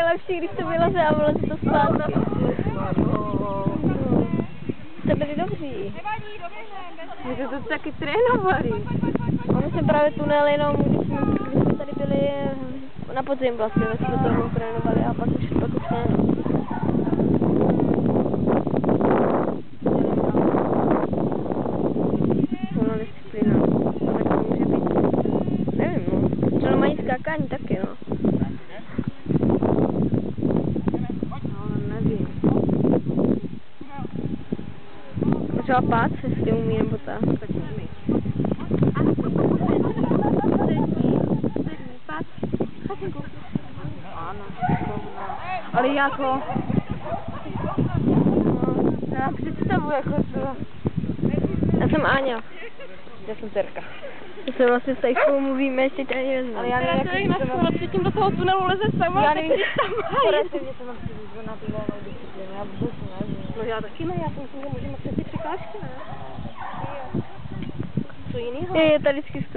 lepší, když to vyleze a vyleze to zpátky. Jste byli dobří. My to taky trénovali. Ono se právě tunel jenom, když jsme tady byli na podzim vlastně, tak jsme to jenom trénovali a pak už ne. Ono disciplína. Tak to může být, nevím no. Třeba mají skákání taky no. Třeba pád se s tím umí, nebo tak. Ano. Ale jako... Já představu jako to. Já jsem Áňa. Já jsem Terka. My se vlastně s Tajkou mluvíme, ještě tě ani neznám. Ale já nevím, jak to předtím do toho tunelu leze sama. Já nevím, poradte, že jsem na tu volnou disciplínu. Já vůbec nevím. No já taky ne, já si myslím, že můžeme přes ty překážky, ne? Co jinýho? Je tady vždycky